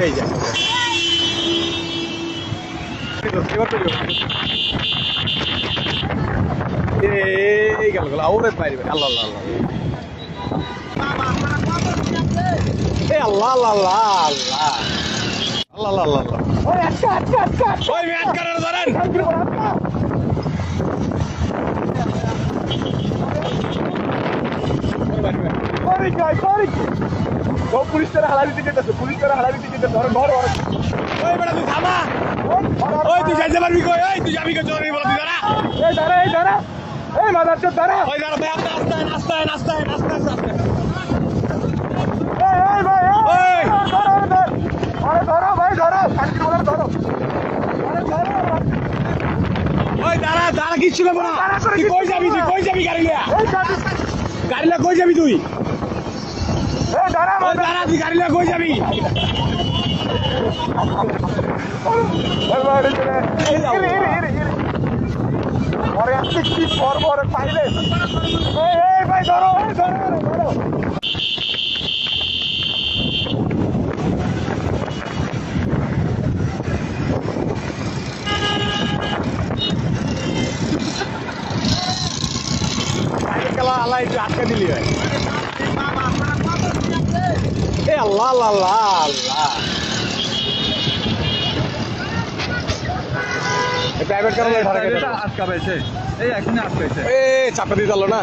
এই যে এই গেল গেল আউরে পাইবে আল্লাহ আল্লাহ আল্লাহ এই আল্লাহ আল্লাহ আল্লাহ আল্লাহ আল্লাহ আল্লাহ আল্লাহ ওই আচ্ছা আচ্ছা আচ্ছা ওই ম্যাচ করার ধরেন সরি গাই সরি সব পুলিশ করে হালাবি দিতে পুলিশ করে হালাবি দিতে ধর ঘর ওই বেটা তুই থামা ওই তুই যাইতে পারবি কই ওই তুই যাবি কই চল বল তুই দাঁড়া এই দাঁড়া এই মাদারচোদ দাঁড়া ওই দাঁড়া ভাই আপনি আস্তে আস্তে এই ভাই ওই ধরো আরে ধরো ভাই ধরো শান্তি বলার ধরো আরে ধরো ওই দাঁড়া কিচ্ছু না বলা তুই কই যাবি গাড়ি লিয়া গাড়ি লিয়া কই যাবি তুই এই দাঁড়া তুই গাড়ি লিয়া কই যাবি পরে আসছে কি পর পাইলে এই ভাই ধরো আল্লাহ একটু আটকে দিলি ভাই এ আল্লাহ আল্লাহ আল্লাহ প্রাইভেট কারণে আটকা পেয়েছে এই এখানে আটকাইছে এ চাপা দিয়ে দিল না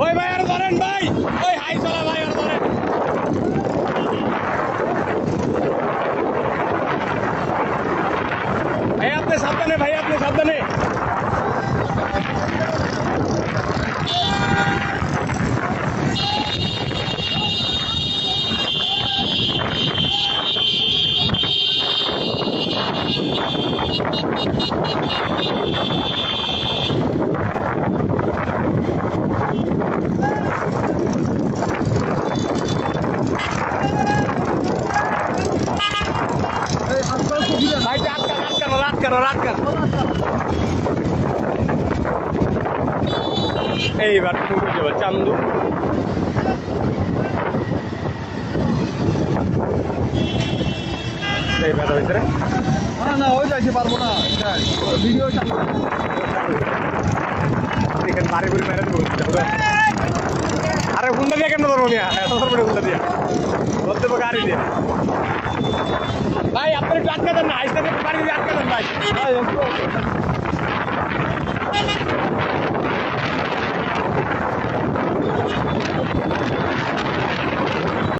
ওই ভাই আর ধরেন ভাই ওই হাই চলা ভাই আর ধরেন ভাই আপনি সাবধানে রাত কর এইবার চান্দু এইবার ভিতরে না ওই যাইতে পারবো না ভিডিও চালু এখানে বাড়ি বুড়ি মেরে দেবো আরে হুন্ডা দিয়ে কেন ধরবো হুন্ডা দিয়ে ধরতে পারবো গাড়ি দিয়ে ভাই আপনি একটু আটকা দেন না আইসা বাড়ি দিয়ে আটকা দেন ভাই